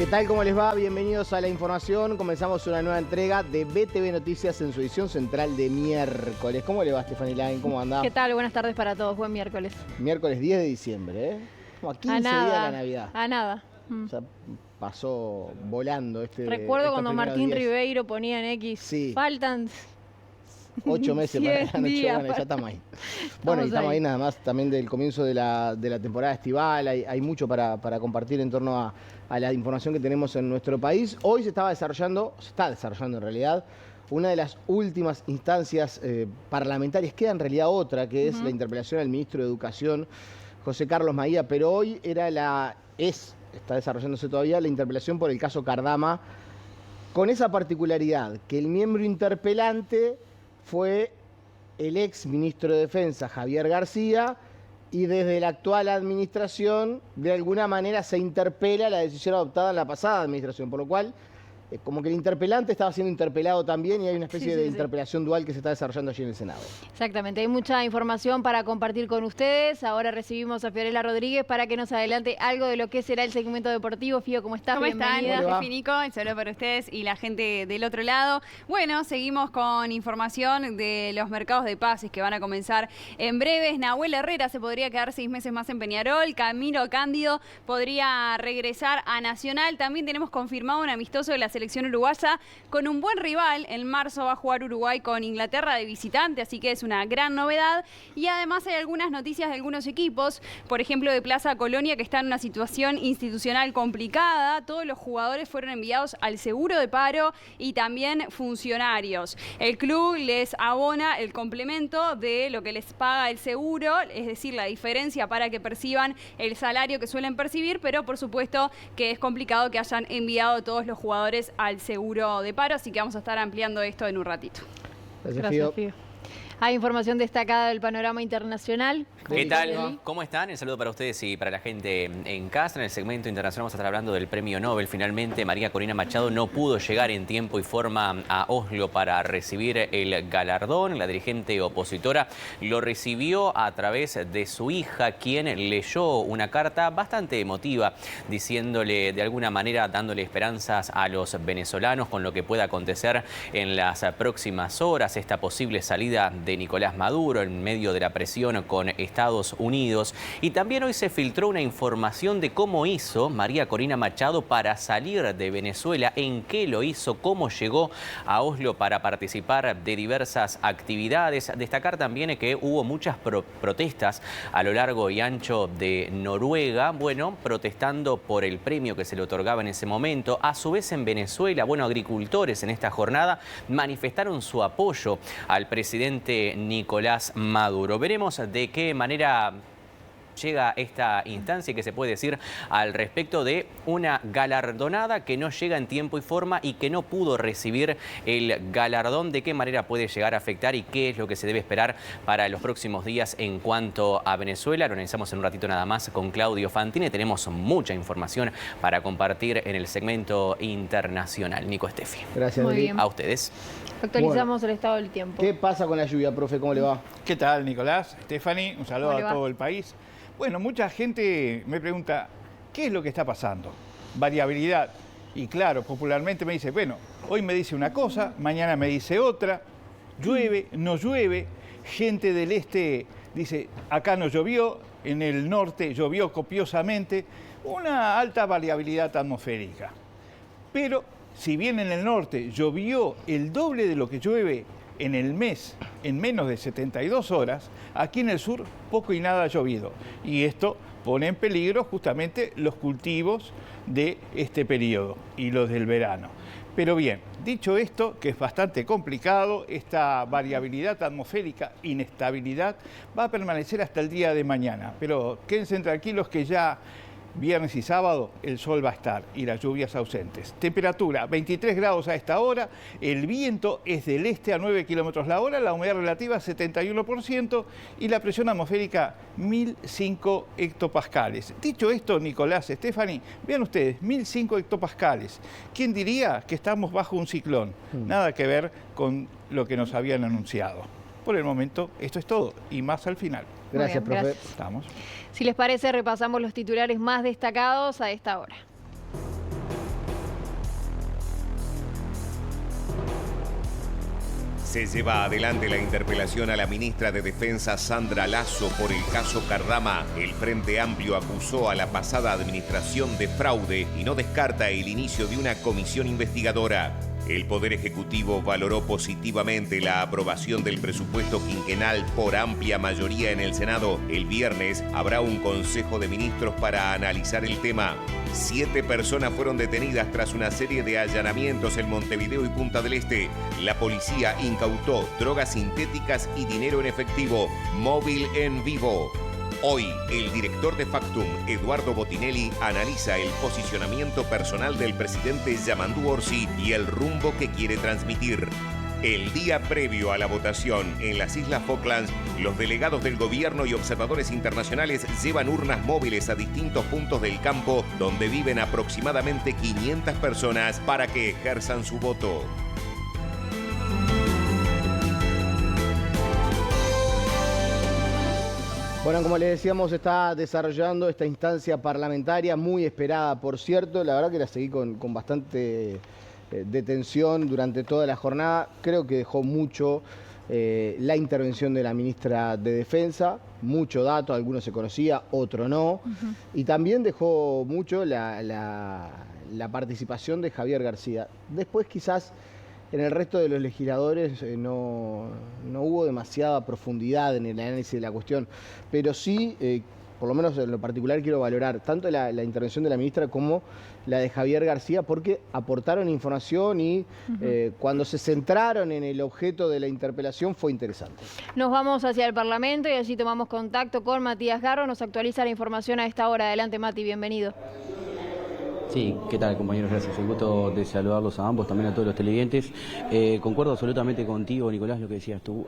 ¿Qué tal? ¿Cómo les va? Bienvenidos a la información. Comenzamos una nueva entrega de BTV Noticias en su edición central de miércoles. ¿Cómo le va, Stephanie Line? ¿Cómo anda? ¿Qué tal? Buenas tardes para todos. Buen miércoles. Miércoles 10 de diciembre, ¿eh? Como a 15 días de la Navidad. A nada. O sea, pasó volando Recuerdo cuando Martín días. Ribeiro ponía en X. Sí. Faltan 8 meses para la Nochebuena, ya estamos ahí. Bueno, y estamos ahí nada más también del comienzo de la temporada estival. Hay mucho para compartir en torno a la información que tenemos en nuestro país. Hoy se está desarrollando en realidad, una de las últimas instancias parlamentarias. Queda en realidad otra, que es la interpelación al ministro de Educación, José Carlos Maía, pero hoy está desarrollándose todavía la interpelación por el caso Cardama, con esa particularidad que el miembro interpelante fue el ex ministro de Defensa, Javier García, y desde la actual administración, de alguna manera, se interpela la decisión adoptada en la pasada administración, por lo cual, como que el interpelante estaba siendo interpelado también y hay una especie de interpelación dual que se está desarrollando allí en el Senado. Exactamente, hay mucha información para compartir con ustedes. Ahora recibimos a Fiorella Rodríguez para que nos adelante algo de lo que será el segmento deportivo. Fío, ¿cómo estás? ¿Cómo están? Bienvenida. Nico, el saludo para ustedes y la gente del otro lado. Bueno, seguimos con información de los mercados de pases que van a comenzar en breves. Nahuel Herrera se podría quedar 6 meses más en Peñarol. Camilo Cándido podría regresar a Nacional. También tenemos confirmado un amistoso de la selección uruguaya con un buen rival. En marzo va a jugar Uruguay con Inglaterra de visitante, así que es una gran novedad. Y además hay algunas noticias de algunos equipos, por ejemplo de Plaza Colonia, que está en una situación institucional complicada. Todos los jugadores fueron enviados al seguro de paro y también funcionarios. El club les abona el complemento de lo que les paga el seguro, es decir, la diferencia para que perciban el salario que suelen percibir, pero por supuesto que es complicado que hayan enviado todos los jugadores al seguro de paro, así que vamos a estar ampliando esto en un ratito. Gracias, Fío. Hay información destacada del panorama internacional. ¿Qué tal? ¿Cómo están? El saludo para ustedes y para la gente en casa. En el segmento internacional vamos a estar hablando del premio Nobel. Finalmente, María Corina Machado no pudo llegar en tiempo y forma a Oslo para recibir el galardón. La dirigente opositora lo recibió a través de su hija, quien leyó una carta bastante emotiva, diciéndole, de alguna manera, dándole esperanzas a los venezolanos con lo que pueda acontecer en las próximas horas. Esta posible salida de Nicolás Maduro en medio de la presión con Estados Unidos. Y también hoy se filtró una información de cómo hizo María Corina Machado para salir de Venezuela, en qué lo hizo, cómo llegó a Oslo para participar de diversas actividades. Destacar también que hubo muchas protestas a lo largo y ancho de Noruega, bueno, protestando por el premio que se le otorgaba en ese momento. A su vez en Venezuela, bueno, agricultores en esta jornada manifestaron su apoyo al presidente Nicolás Maduro. Veremos de qué manera llega esta instancia y qué se puede decir al respecto de una galardonada que no llega en tiempo y forma y que no pudo recibir el galardón. De qué manera puede llegar a afectar y qué es lo que se debe esperar para los próximos días en cuanto a Venezuela. Lo analizamos en un ratito nada más con Claudio Fantini. Tenemos mucha información para compartir en el segmento internacional. Nico, Estefi. Gracias, muy bien. A ustedes. Actualizamos el estado del tiempo. ¿Qué pasa con la lluvia, profe? ¿Cómo le va? ¿Qué tal, Nicolás? Stephanie, un saludo a todo el país. Bueno, mucha gente me pregunta, ¿qué es lo que está pasando? Variabilidad. Y claro, popularmente me dice, bueno, hoy me dice una cosa, mañana me dice otra, llueve, no llueve. Gente del este dice, acá no llovió, en el norte llovió copiosamente. Una alta variabilidad atmosférica. Pero si bien en el norte llovió el doble de lo que llueve en el mes, en menos de 72 horas, aquí en el sur poco y nada ha llovido. Y esto pone en peligro justamente los cultivos de este periodo y los del verano. Pero bien, dicho esto, que es bastante complicado, esta variabilidad atmosférica, inestabilidad, va a permanecer hasta el día de mañana. Pero quédense tranquilos que ya viernes y sábado el sol va a estar y las lluvias ausentes. Temperatura 23 grados a esta hora, el viento es del este a 9 kilómetros la hora, la humedad relativa 71% y la presión atmosférica 1005 hectopascales. Dicho esto, Nicolás, Stephanie, vean ustedes, 1005 hectopascales. ¿Quién diría que estamos bajo un ciclón? Nada que ver con lo que nos habían anunciado. Por el momento, esto es todo y más al final. Gracias, profe. Gracias. Estamos. Si les parece, repasamos los titulares más destacados a esta hora. Se lleva adelante la interpelación a la ministra de Defensa Sandra Lasso por el caso Cardama. El Frente Amplio acusó a la pasada administración de fraude y no descarta el inicio de una comisión investigadora. El Poder Ejecutivo valoró positivamente la aprobación del presupuesto quinquenal por amplia mayoría en el Senado. El viernes habrá un Consejo de Ministros para analizar el tema. 7 personas fueron detenidas tras una serie de allanamientos en Montevideo y Punta del Este. La policía incautó drogas sintéticas y dinero en efectivo, móvil en vivo. Hoy, el director de Factum, Eduardo Botinelli, analiza el posicionamiento personal del presidente Yamandu Orsi y el rumbo que quiere transmitir. El día previo a la votación en las Islas Falklands, los delegados del gobierno y observadores internacionales llevan urnas móviles a distintos puntos del campo donde viven aproximadamente 500 personas para que ejerzan su voto. Bueno, como les decíamos, se está desarrollando esta instancia parlamentaria, muy esperada, por cierto. La verdad que la seguí con bastante detención durante toda la jornada. Creo que dejó mucho la intervención de la ministra de Defensa, mucho dato, algunos se conocía, otro no. Y también dejó mucho la participación de Javier García. Después quizás en el resto de los legisladores no hubo demasiada profundidad en el análisis de la cuestión, pero sí, por lo menos en lo particular quiero valorar tanto la intervención de la ministra como la de Javier García, porque aportaron información y cuando se centraron en el objeto de la interpelación fue interesante. Nos vamos hacia el Parlamento y allí tomamos contacto con Matías Garro, nos actualiza la información a esta hora. Adelante, Mati, bienvenido. Sí, ¿qué tal, compañeros? Gracias. Un gusto de saludarlos a ambos, también a todos los televidentes. Concuerdo absolutamente contigo, Nicolás, lo que decías tú.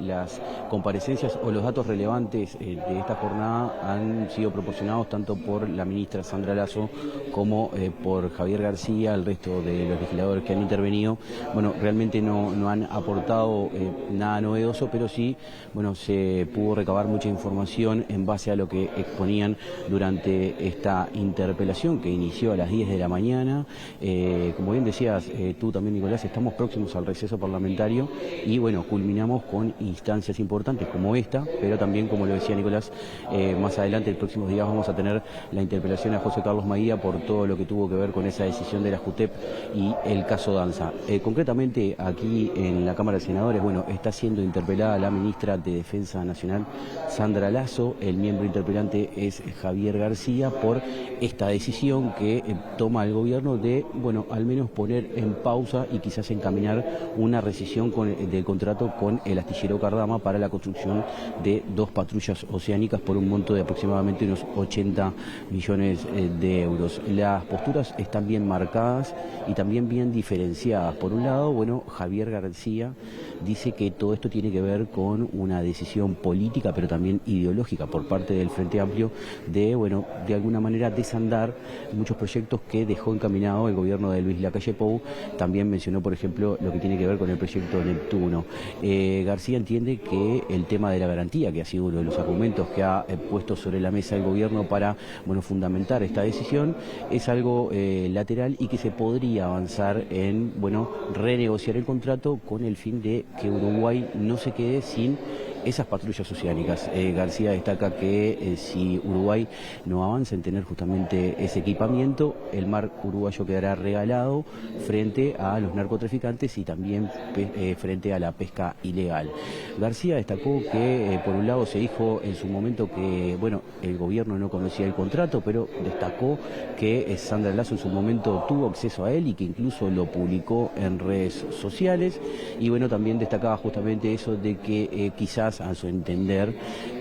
Las comparecencias o los datos relevantes de esta jornada han sido proporcionados tanto por la ministra Sandra Lasso como por Javier García, el resto de los legisladores que han intervenido. Bueno, realmente no han aportado nada novedoso, pero sí, bueno, se pudo recabar mucha información en base a lo que exponían durante esta interpelación que inició a las 10 de la mañana. Como bien decías tú también, Nicolás, estamos próximos al receso parlamentario y bueno, culminamos con instancias importantes como esta, pero también, como lo decía Nicolás, más adelante, en próximos días, vamos a tener la interpelación a José Carlos Maía por todo lo que tuvo que ver con esa decisión de la JUTEP y el caso Danza. Concretamente, aquí en la Cámara de Senadores, bueno, está siendo interpelada la ministra de Defensa Nacional, Sandra Lasso. El miembro interpelante es Javier García por esta decisión que toma el gobierno de, bueno, al menos poner en pausa y quizás encaminar una rescisión del contrato con el astillero Cardama para la construcción de 2 patrullas oceánicas por un monto de aproximadamente unos 80 millones de euros. Las posturas están bien marcadas y también bien diferenciadas. Por un lado, bueno, Javier García dice que todo esto tiene que ver con una decisión política, pero también ideológica por parte del Frente Amplio de, bueno, de alguna manera desandar muchos proyectos que dejó encaminado el gobierno de Luis Lacalle Pou. También mencionó, por ejemplo, lo que tiene que ver con el proyecto Neptuno. García entiende que el tema de la garantía, que ha sido uno de los argumentos que ha puesto sobre la mesa el gobierno para, bueno, fundamentar esta decisión, es algo lateral y que se podría avanzar en, bueno, renegociar el contrato con el fin de que Uruguay no se quede sin esas patrullas oceánicas. García destaca que si Uruguay no avanza en tener justamente ese equipamiento, el mar uruguayo quedará regalado frente a los narcotraficantes y también frente a la pesca ilegal. García destacó que por un lado se dijo en su momento que, bueno, el gobierno no conocía el contrato, pero destacó que Sandra Lasso en su momento tuvo acceso a él y que incluso lo publicó en redes sociales. Y bueno, también destacaba justamente eso de que quizás a su entender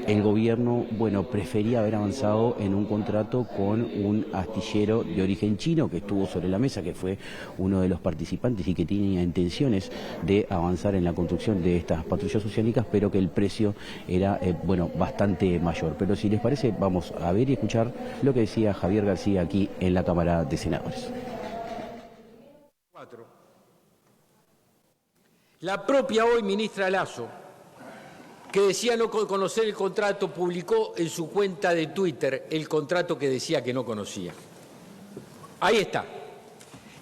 el gobierno, bueno, prefería haber avanzado en un contrato con un astillero de origen chino que estuvo sobre la mesa, que fue uno de los participantes y que tenía intenciones de avanzar en la construcción de estas patrullas oceánicas, pero que el precio era, bueno, bastante mayor. Pero si les parece, vamos a ver y escuchar lo que decía Javier García aquí en la Cámara de Senadores. La propia hoy ministra Lasso, que decía no conocer el contrato, publicó en su cuenta de Twitter el contrato que decía que no conocía. Ahí está.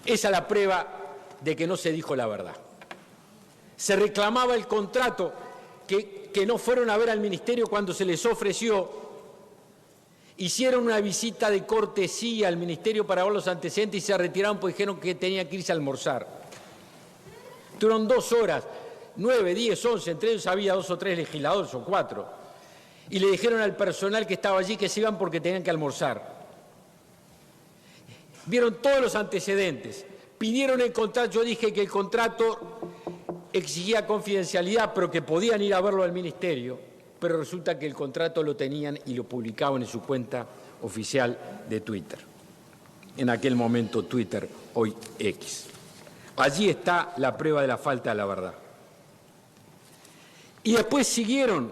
Esa es la prueba de que no se dijo la verdad. Se reclamaba el contrato que no fueron a ver al ministerio cuando se les ofreció. Hicieron una visita de cortesía al ministerio para ver los antecedentes y se retiraron porque dijeron que tenían que irse a almorzar. Tuvieron 2 horas, 9, 10, 11, entre ellos había 2 o 3 legisladores o 4. Y le dijeron al personal que estaba allí que se iban porque tenían que almorzar. Vieron todos los antecedentes, pidieron el contrato, yo dije que el contrato exigía confidencialidad, pero que podían ir a verlo al ministerio, pero resulta que el contrato lo tenían y lo publicaban en su cuenta oficial de Twitter. En aquel momento Twitter, hoy X. Allí está la prueba de la falta de la verdad. Y después siguieron,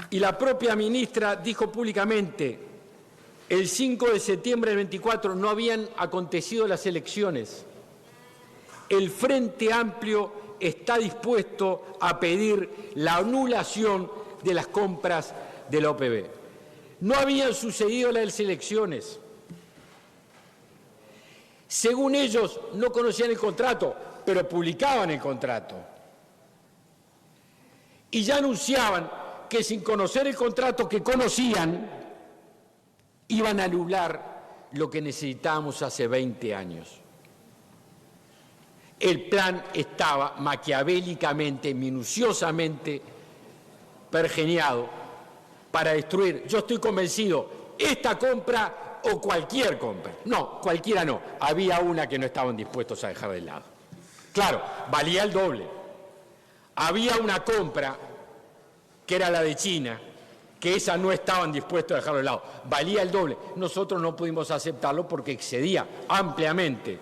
y la propia ministra dijo públicamente, el 5 de septiembre del 24 no habían acontecido las elecciones. El Frente Amplio está dispuesto a pedir la anulación de las compras de la OPB. No habían sucedido las elecciones. Según ellos, no conocían el contrato, pero publicaban el contrato. Y ya anunciaban que sin conocer el contrato que conocían, iban a anular lo que necesitábamos hace 20 años. El plan estaba maquiavélicamente, minuciosamente pergeñado para destruir. Yo estoy convencido, esta compra o cualquier compra. No, cualquiera no. Había una que no estaban dispuestos a dejar de lado. Claro, valía el doble. Había una compra que era la de China, que esa no estaban dispuestos a dejarlo de lado. Valía el doble. Nosotros no pudimos aceptarlo porque excedía ampliamente.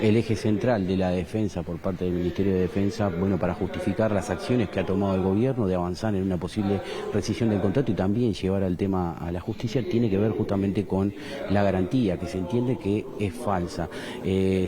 El eje central de la defensa por parte del Ministerio de Defensa, bueno, para justificar las acciones que ha tomado el gobierno de avanzar en una posible rescisión del contrato y también llevar al tema a la justicia, tiene que ver justamente con la garantía, que se entiende que es falsa.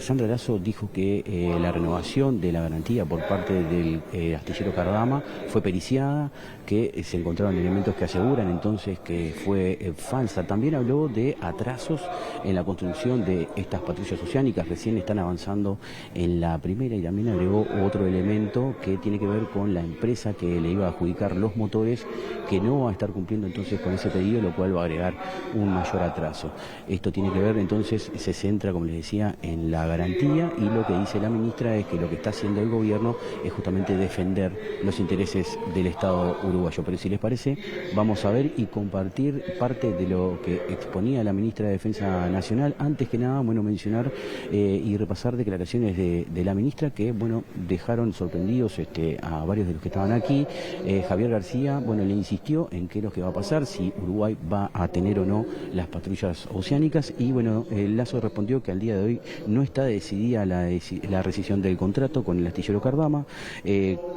Sandra Lasso dijo que la renovación de la garantía por parte del astillero Cardama fue periciada, que se encontraron elementos que aseguran entonces que fue falsa. También habló de atrasos en la construcción de estas patrullas oceánicas, recién están avanzando en la primera, y también agregó otro elemento que tiene que ver con la empresa que le iba a adjudicar los motores, que no va a estar cumpliendo entonces con ese pedido, lo cual va a agregar un mayor atraso. Esto tiene que ver entonces, se centra, como les decía, en la garantía, y lo que dice la ministra es que lo que está haciendo el gobierno es justamente defender los intereses del Estado uruguayo. Pero si les parece, vamos a ver y compartir parte de lo que exponía la ministra de Defensa Nacional. Antes que nada, bueno, mencionar y repasar declaraciones de la ministra que, bueno, dejaron sorprendidos a varios de los que estaban aquí. Javier García, bueno, le insistió en qué es lo que va a pasar, si Uruguay va a tener o no las patrullas oceánicas, y bueno, Lasso respondió que al día de hoy no está decidida la rescisión del contrato con el astillero Cardama.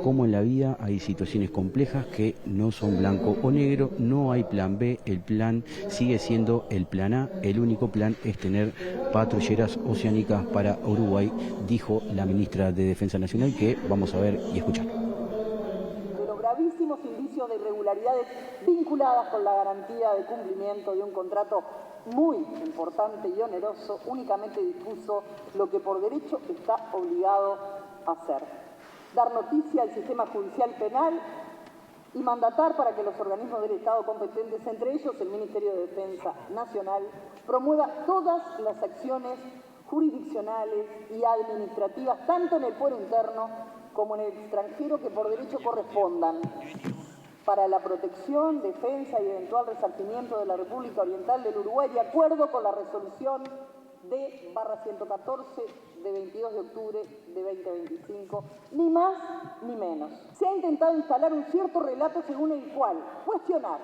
Como en la vida hay situaciones complejas que no son blanco o negro, no hay plan B, el plan sigue siendo el plan A, el único plan es tener patrulleras oceánicas para Uruguay, dijo la ministra de Defensa Nacional, que vamos a ver y escuchar. De los gravísimos indicios de irregularidades vinculadas con la garantía de cumplimiento de un contrato muy importante y oneroso, únicamente dispuso lo que por derecho está obligado a hacer: dar noticia al sistema judicial penal y mandatar para que los organismos del Estado competentes, entre ellos el Ministerio de Defensa Nacional, promueva todas las acciones jurisdiccionales y administrativas, tanto en el fuero interno como en el extranjero, que por derecho correspondan, para la protección, defensa y eventual resarcimiento de la República Oriental del Uruguay, de acuerdo con la resolución D/114 de 22 de octubre de 2025, ni más ni menos. Se ha intentado instalar un cierto relato según el cual cuestionar,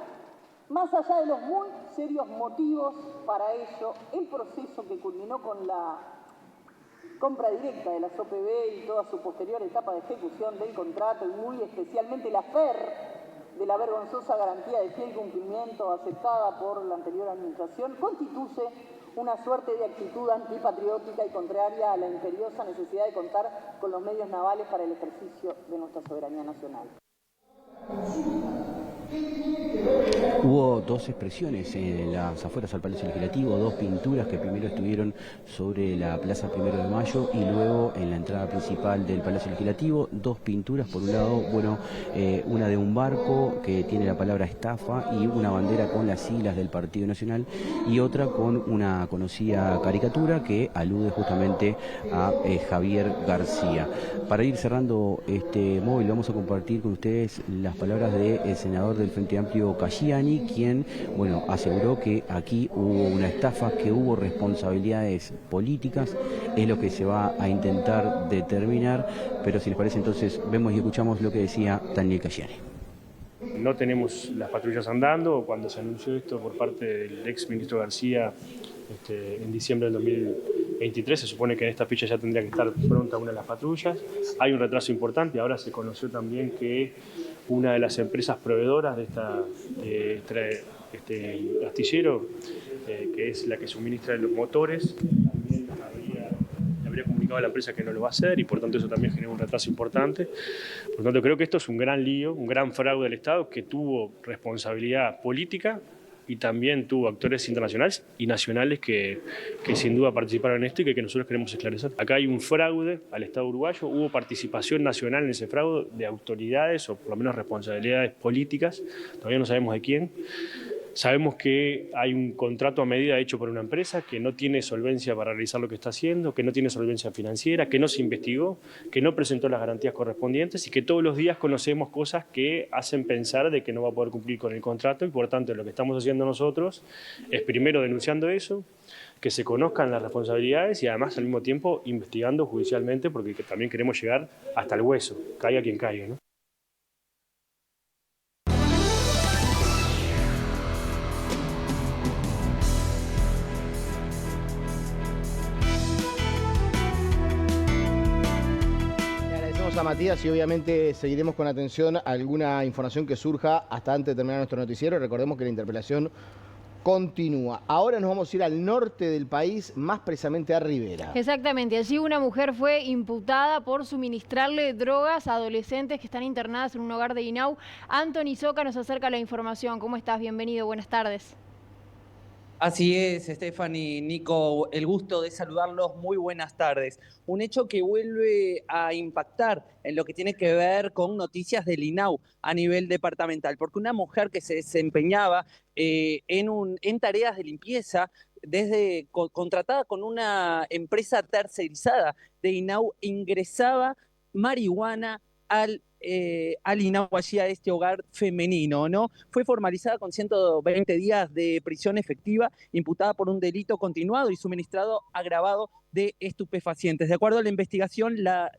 más allá de los muy serios motivos para ello, el proceso que culminó con la compra directa de las OPB y toda su posterior etapa de ejecución del contrato, y muy especialmente la de la vergonzosa garantía de fiel cumplimiento aceptada por la anterior administración, constituye una suerte de actitud antipatriótica y contraria a la imperiosa necesidad de contar con los medios navales para el ejercicio de nuestra soberanía nacional. Hubo dos expresiones en las afueras al Palacio Legislativo, dos pinturas que primero estuvieron sobre la Plaza 1 de Mayo y luego en la entrada principal del Palacio Legislativo, dos pinturas, por un lado, bueno, una de un barco que tiene la palabra estafa y una bandera con las siglas del Partido Nacional, y otra con una conocida caricatura que alude justamente a Javier García. Para ir cerrando este móvil, vamos a compartir con ustedes las palabras del senador del Frente Amplio, Caygiani, quien, bueno, aseguró que aquí hubo una estafa, que hubo responsabilidades políticas, es lo que se va a intentar determinar, pero si les parece entonces vemos y escuchamos lo que decía Daniel Caygiani. No tenemos las patrullas andando. Cuando se anunció esto por parte del ex ministro García en diciembre del 2023, se supone que en esta fecha ya tendría que estar pronta una de las patrullas. Hay un retraso importante. Ahora se conoció también que una de las empresas proveedoras de este astillero, que es la que suministra los motores, también habría comunicado a la empresa que no lo va a hacer, y por tanto eso también genera un retraso importante. Por lo tanto, creo que esto es un gran lío, un gran fraude del Estado que tuvo responsabilidad política y también tuvo actores internacionales y nacionales que sin duda participaron en esto y que nosotros queremos esclarecer. Acá hay un fraude al Estado uruguayo, hubo participación nacional en ese fraude de autoridades o por lo menos responsabilidades políticas, todavía no sabemos de quién. Sabemos que hay un contrato a medida hecho por una empresa que no tiene solvencia para realizar lo que está haciendo, que no tiene solvencia financiera, que no se investigó, que no presentó las garantías correspondientes y que todos los días conocemos cosas que hacen pensar de que no va a poder cumplir con el contrato, y por tanto lo que estamos haciendo nosotros es primero denunciando eso, que se conozcan las responsabilidades y además al mismo tiempo investigando judicialmente, porque también queremos llegar hasta el hueso, caiga quien caiga, ¿no? A Matías, y obviamente seguiremos con atención alguna información que surja hasta antes de terminar nuestro noticiero. Recordemos que la interpelación continúa. Ahora nos vamos a ir al norte del país, más precisamente a Rivera. Exactamente, allí una mujer fue imputada por suministrarle drogas a adolescentes que están internadas en un hogar de Inau. Anthony Soca nos acerca la información. ¿Cómo estás? Bienvenido, buenas tardes. Así es, Stephanie, Nico, el gusto de saludarlos, muy buenas tardes. Un hecho que vuelve a impactar en lo que tiene que ver con noticias del INAU a nivel departamental, porque una mujer que se desempeñaba en tareas de limpieza, contratada con una empresa tercerizada de INAU, ingresaba marihuana al INAU, allí a este hogar femenino, ¿no? Fue formalizada con 120 días de prisión efectiva, imputada por un delito continuado y suministrado agravado de estupefacientes. De acuerdo a la investigación, la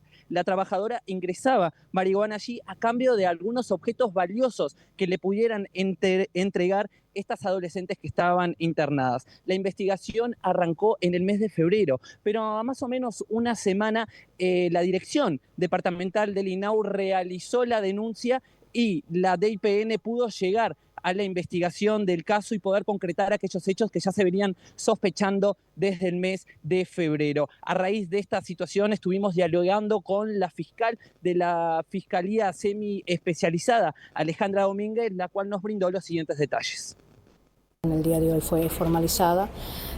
trabajadora ingresaba marihuana allí a cambio de algunos objetos valiosos que le pudieran entregar estas adolescentes que estaban internadas. La investigación arrancó en el mes de febrero, pero a más o menos una semana la Dirección Departamental del INAU realizó la denuncia y la DIPN pudo llegar a la investigación del caso y poder concretar aquellos hechos que ya se venían sospechando desde el mes de febrero. A raíz de esta situación estuvimos dialogando con la fiscal de la Fiscalía Semi-Especializada, Alejandra Domínguez, la cual nos brindó los siguientes detalles. En el día de hoy fue formalizada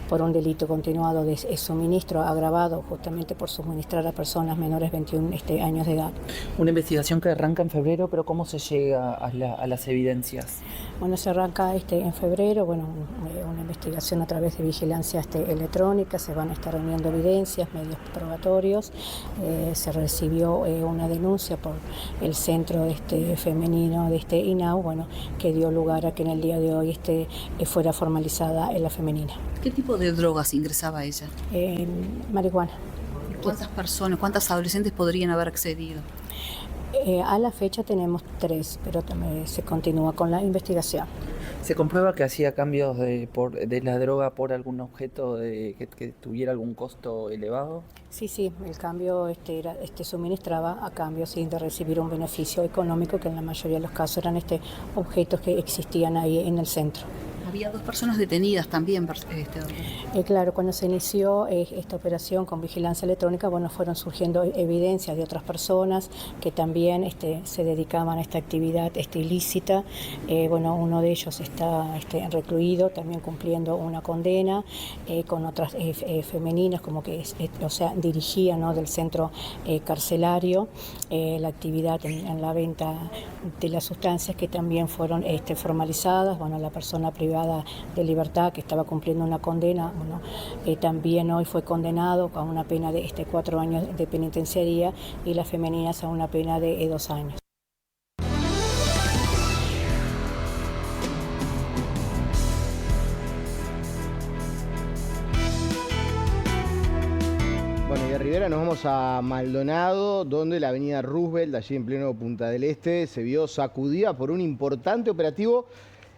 por un delito continuado de suministro agravado justamente por suministrar a personas menores de 21 años de edad. Una investigación que arranca en febrero, pero ¿cómo se llega a las evidencias? Bueno, se arranca en febrero, una investigación a través de vigilancia electrónica, se van a estar reuniendo evidencias, medios probatorios, se recibió una denuncia por el centro femenino de INAU, que dio lugar a que en el día de hoy fuera formalizada en la femenina. ¿Qué tipo de drogas ingresaba ella? Marihuana. ¿Cuántas personas, cuántas adolescentes podrían haber accedido? A la fecha tenemos 3, pero también se continúa con la investigación. ¿Se comprueba que hacía cambios de la droga por algún objeto que tuviera algún costo elevado? Sí, el cambio suministraba a cambio de recibir un beneficio económico, que en la mayoría de los casos eran objetos que existían ahí en el centro. Había 2 personas detenidas también. Claro, cuando se inició esta operación con vigilancia electrónica, bueno, fueron surgiendo evidencias de otras personas que también se dedicaban a esta actividad ilícita. Bueno, uno de ellos está recluido, también cumpliendo una condena, con otras femeninas, como que, o sea, dirigía, ¿no?, del centro carcelario la actividad en la venta de las sustancias, que también fueron formalizadas. Bueno, la persona privada de libertad que estaba cumpliendo una condena, bueno, también hoy fue condenado a una pena de 4 años de penitenciaría, y las femeninas a una pena de 2 años. Bueno, y de Rivera nos vamos a Maldonado, donde la avenida Roosevelt, allí en pleno Punta del Este, se vio sacudida por un importante operativo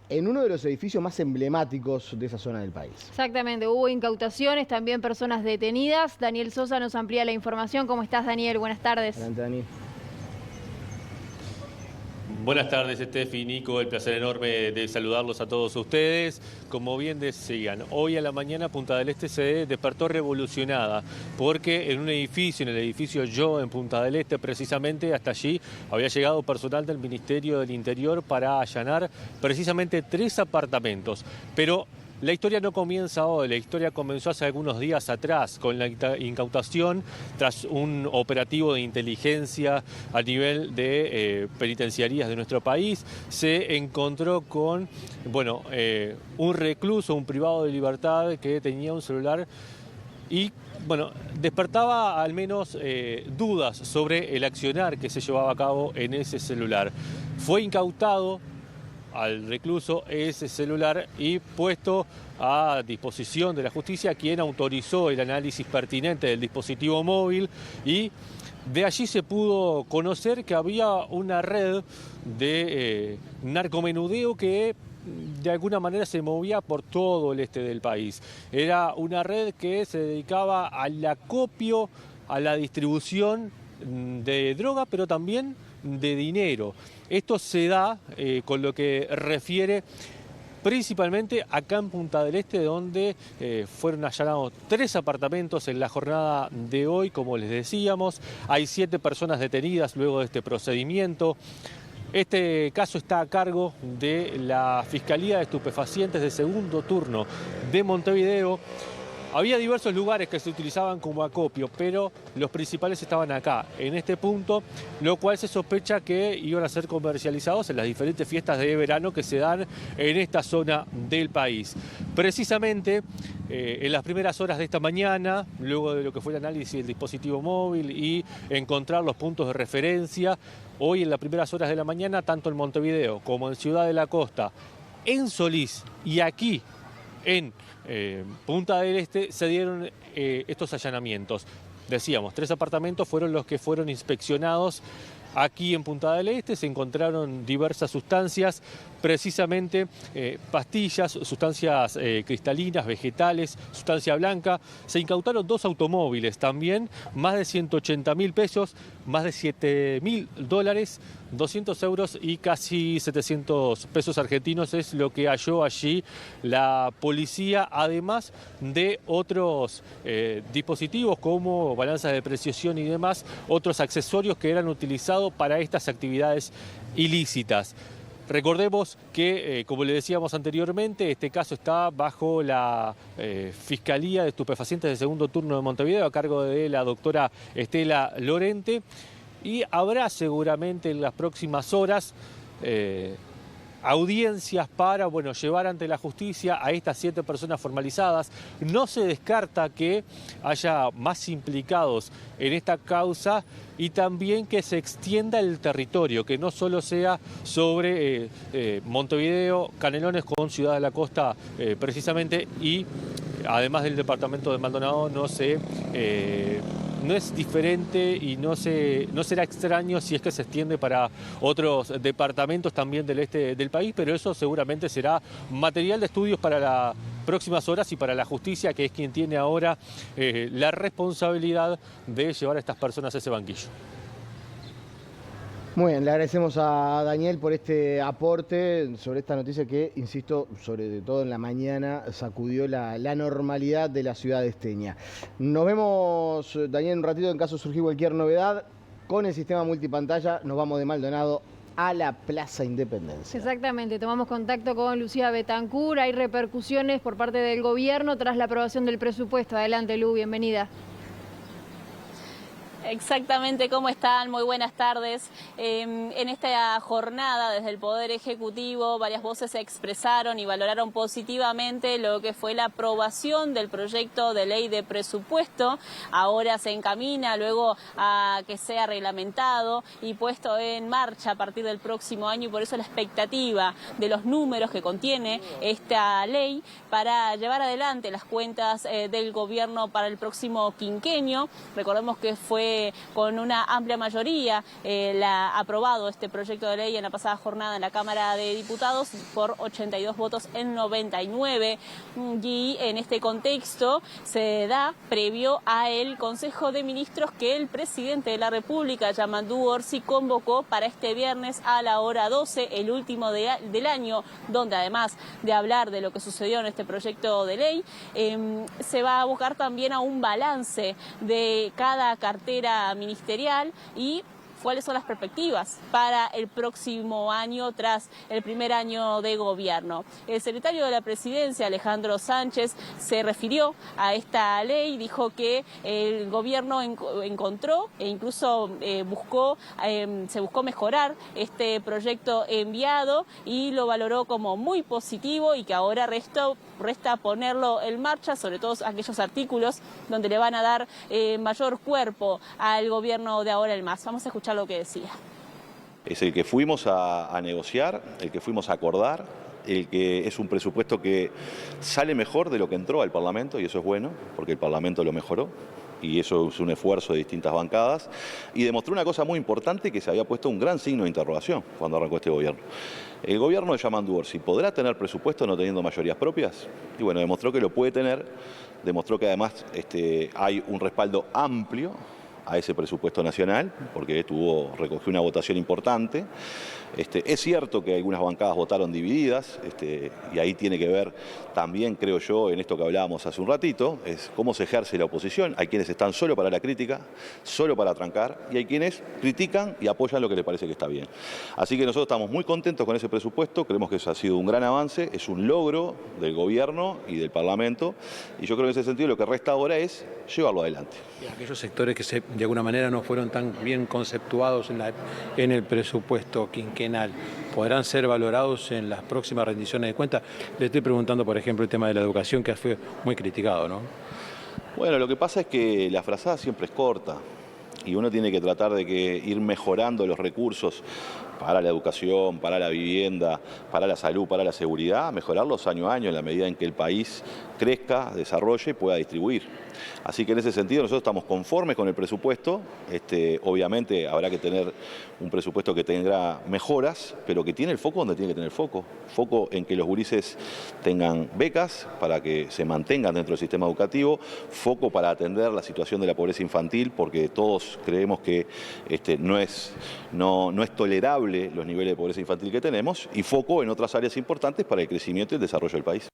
en uno de los edificios más emblemáticos de esa zona del país. Exactamente, hubo incautaciones, también personas detenidas. Daniel Sosa nos amplía la información. ¿Cómo estás, Daniel? Buenas tardes. Adelante, Dani. Buenas tardes, Estefi, Nico, el placer enorme de saludarlos a todos ustedes. Como bien decían, hoy a la mañana Punta del Este se despertó revolucionada, porque en un edificio, en el edificio Yo en Punta del Este, precisamente hasta allí había llegado personal del Ministerio del Interior para allanar precisamente 3 apartamentos. Pero la historia no comienza hoy, la historia comenzó hace algunos días atrás con la incautación tras un operativo de inteligencia a nivel de penitenciarías de nuestro país. Se encontró con, bueno, un recluso, un privado de libertad que tenía un celular y, bueno, despertaba al menos dudas sobre el accionar que se llevaba a cabo en ese celular. Fue incautado al recluso ese celular y puesto a disposición de la justicia, quien autorizó el análisis pertinente del dispositivo móvil, y de allí se pudo conocer que había una red de narcomenudeo que de alguna manera se movía por todo el este del país. Era una red que se dedicaba al acopio, a la distribución de droga, pero también de dinero. Esto se da con lo que refiere principalmente acá en Punta del Este, donde fueron allanados 3 apartamentos en la jornada de hoy, como les decíamos. Hay 7 personas detenidas luego de este procedimiento. Este caso está a cargo de la Fiscalía de Estupefacientes de segundo turno de Montevideo. Había diversos lugares que se utilizaban como acopio, pero los principales estaban acá, en este punto, lo cual se sospecha que iban a ser comercializados en las diferentes fiestas de verano que se dan en esta zona del país. Precisamente, en las primeras horas de esta mañana, luego de lo que fue el análisis del dispositivo móvil y encontrar los puntos de referencia, hoy en las primeras horas de la mañana, tanto en Montevideo como en Ciudad de la Costa, en Solís y aquí en Punta del Este, se dieron estos allanamientos. Decíamos, 3 apartamentos fueron los que fueron inspeccionados. Aquí en Punta del Este se encontraron diversas sustancias, precisamente pastillas, sustancias cristalinas, vegetales, sustancia blanca. Se incautaron 2 automóviles también, más de 180.000 pesos, más de $7.000, 200 euros y casi 700 pesos argentinos es lo que halló allí la policía, además de otros dispositivos como balanzas de precisión y demás, otros accesorios que eran utilizados para estas actividades ilícitas. Recordemos que, como le decíamos anteriormente, este caso está bajo la Fiscalía de Estupefacientes de segundo turno de Montevideo, a cargo de la doctora Estela Lorente, y habrá seguramente en las próximas horas audiencias para, bueno, llevar ante la justicia a estas 7 personas formalizadas. No se descarta que haya más implicados en esta causa y también que se extienda el territorio, que no solo sea sobre Montevideo, Canelones con Ciudad de la Costa precisamente, y además del departamento de Maldonado no es diferente y no será extraño si es que se extiende para otros departamentos también del este del país, pero eso seguramente será material de estudios para las próximas horas y para la justicia, que es quien tiene ahora la responsabilidad de llevar a estas personas a ese banquillo. Muy bien, le agradecemos a Daniel por este aporte sobre esta noticia que, insisto, sobre todo en la mañana, sacudió la normalidad de la ciudad esteña. Nos vemos, Daniel, un ratito en caso de surgir cualquier novedad. Con el sistema multipantalla nos vamos de Maldonado a la Plaza Independencia. Exactamente, tomamos contacto con Lucía Betancur. Hay repercusiones por parte del gobierno tras la aprobación del presupuesto. Adelante, Lu, bienvenida. Exactamente, ¿cómo están? Muy buenas tardes. En esta jornada, desde el Poder Ejecutivo, varias voces se expresaron y valoraron positivamente lo que fue la aprobación del proyecto de ley de presupuesto. Ahora se encamina luego a que sea reglamentado y puesto en marcha a partir del próximo año, y por eso la expectativa de los números que contiene esta ley para llevar adelante las cuentas del gobierno para el próximo quinquenio. Recordemos que fue con una amplia mayoría aprobado este proyecto de ley en la pasada jornada en la Cámara de Diputados por 82 votos en 99, y en este contexto se da previo a el Consejo de Ministros que el presidente de la República, Yamandu Orsi, convocó para este viernes a la hora 12, el último del año, donde además de hablar de lo que sucedió en este proyecto de ley, se va a buscar también a un balance de cada cartera ministerial y cuáles son las perspectivas para el próximo año tras el primer año de gobierno. El secretario de la Presidencia, Alejandro Sánchez, se refirió a esta ley, dijo que el gobierno encontró e incluso se buscó mejorar este proyecto enviado y lo valoró como muy positivo, y que ahora resta ponerlo en marcha, sobre todo aquellos artículos donde le van a dar mayor cuerpo al gobierno de ahora el MAS. Vamos a escuchar lo que decía. Es el que fuimos a negociar, el que fuimos a acordar, el que es un presupuesto que sale mejor de lo que entró al Parlamento, y eso es bueno, porque el Parlamento lo mejoró. Y eso es un esfuerzo de distintas bancadas, y demostró una cosa muy importante, que se había puesto un gran signo de interrogación cuando arrancó este gobierno. El gobierno de Yamandu Orsi, ¿podrá tener presupuesto no teniendo mayorías propias? Y bueno, demostró que lo puede tener, demostró que además hay un respaldo amplio a ese presupuesto nacional, porque recogió una votación importante. Es cierto que algunas bancadas votaron divididas, y ahí tiene que ver también, creo yo, en esto que hablábamos hace un ratito, es cómo se ejerce la oposición. Hay quienes están solo para la crítica, solo para trancar, y hay quienes critican y apoyan lo que les parece que está bien. Así que nosotros estamos muy contentos con ese presupuesto, creemos que eso ha sido un gran avance, es un logro del gobierno y del Parlamento, y yo creo que en ese sentido lo que resta ahora es llevarlo adelante. Y aquellos sectores que de alguna manera no fueron tan bien conceptuados en el presupuesto quinquenal, ¿podrán ser valorados en las próximas rendiciones de cuentas? Le estoy preguntando, por ejemplo, el tema de la educación, que fue muy criticado, ¿no? Bueno, lo que pasa es que la frazada siempre es corta, y uno tiene que tratar de ir mejorando los recursos para la educación, para la vivienda, para la salud, para la seguridad, mejorarlos año a año en la medida en que el país crezca, desarrolle y pueda distribuir. Así que en ese sentido nosotros estamos conformes con el presupuesto. Obviamente habrá que tener un presupuesto que tenga mejoras, pero que tiene el foco donde tiene que tener foco. Foco en que los gurises tengan becas para que se mantengan dentro del sistema educativo, foco para atender la situación de la pobreza infantil, porque todos creemos que no es tolerable los niveles de pobreza infantil que tenemos, y foco en otras áreas importantes para el crecimiento y el desarrollo del país.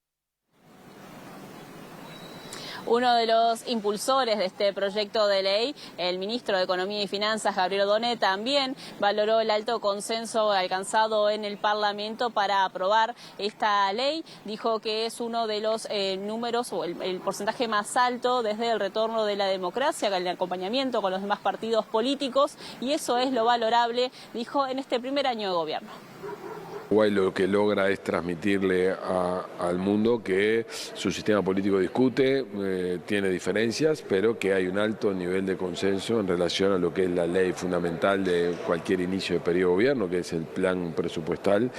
Uno de los impulsores de este proyecto de ley, el ministro de Economía y Finanzas, Gabriel Odonet, también valoró el alto consenso alcanzado en el Parlamento para aprobar esta ley. Dijo que es uno de los números o el porcentaje más alto desde el retorno de la democracia, el acompañamiento con los demás partidos políticos, y eso es lo valorable, dijo, en este primer año de gobierno. Uruguay lo que logra es transmitirle al mundo que su sistema político discute, tiene diferencias, pero que hay un alto nivel de consenso en relación a lo que es la ley fundamental de cualquier inicio de periodo de gobierno, que es el plan presupuestal,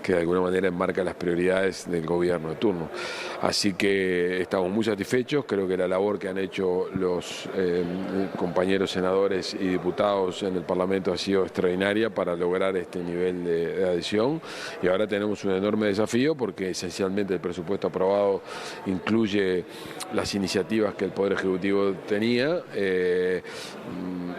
que de alguna manera enmarca las prioridades del gobierno de turno. Así que estamos muy satisfechos, creo que la labor que han hecho los compañeros senadores y diputados en el Parlamento ha sido extraordinaria para lograr este nivel de adhesión. Y ahora tenemos un enorme desafío porque esencialmente el presupuesto aprobado incluye las iniciativas que el Poder Ejecutivo tenía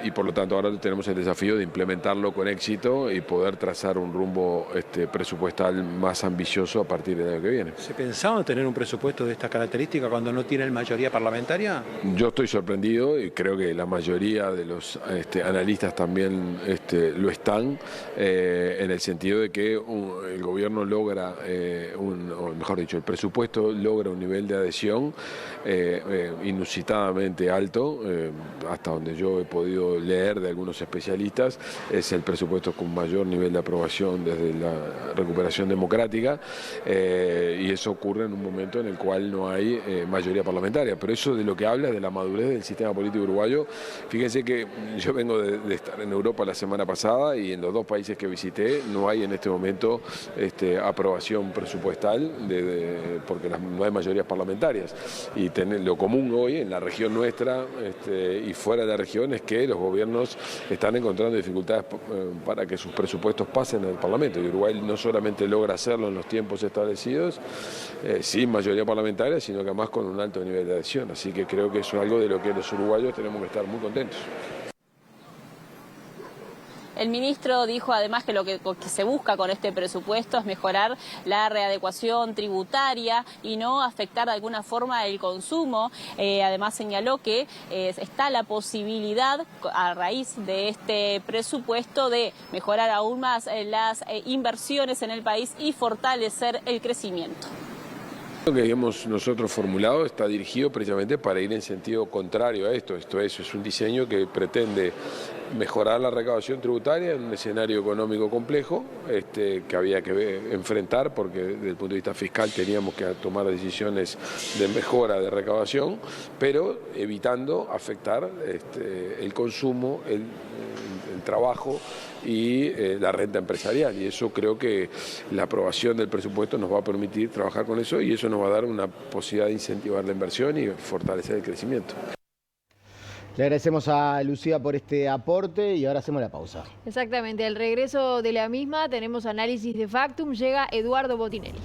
y por lo tanto ahora tenemos el desafío de implementarlo con éxito y poder trazar un rumbo presupuestal más ambicioso a partir del año que viene. ¿Se pensaba tener un presupuesto de esta característica cuando no tienen mayoría parlamentaria? Yo estoy sorprendido y creo que la mayoría de los analistas también lo están, en el sentido de que el gobierno logra, o mejor dicho, el presupuesto logra un nivel de adhesión inusitadamente alto, hasta donde yo he podido leer de algunos especialistas, es el presupuesto con mayor nivel de aprobación desde la recuperación democrática, y eso ocurre en un momento en el cual no hay mayoría parlamentaria, pero eso de lo que habla es de la madurez del sistema político uruguayo. Fíjense que yo vengo de estar en Europa la semana pasada y en los dos países que visité no hay en este momento aprobación presupuestal porque no hay mayorías parlamentarias, y lo común hoy en la región nuestra y fuera de la región es que los gobiernos están encontrando dificultades para que sus presupuestos pasen al Parlamento, y Uruguay no solamente logra hacerlo en los tiempos establecidos sin mayoría parlamentaria, sino que además con un alto nivel de adhesión, así que creo que eso es algo de lo que los uruguayos tenemos que estar muy contentos. El ministro dijo además que lo que se busca con este presupuesto es mejorar la readecuación tributaria y no afectar de alguna forma el consumo. Además señaló que está la posibilidad, a raíz de este presupuesto, de mejorar aún más las inversiones en el país y fortalecer el crecimiento. Lo que hemos nosotros formulado está dirigido precisamente para ir en sentido contrario a esto. Es un diseño que pretende mejorar la recaudación tributaria en un escenario económico complejo que había que enfrentar, porque desde el punto de vista fiscal teníamos que tomar decisiones de mejora de recaudación, pero evitando afectar el consumo, el trabajo y la renta empresarial, y eso creo que la aprobación del presupuesto nos va a permitir trabajar con eso, y eso nos va a dar una posibilidad de incentivar la inversión y fortalecer el crecimiento. Le agradecemos a Lucía por este aporte y ahora hacemos la pausa. Exactamente, al regreso de la misma tenemos análisis de Factum, llega Eduardo Botinelli.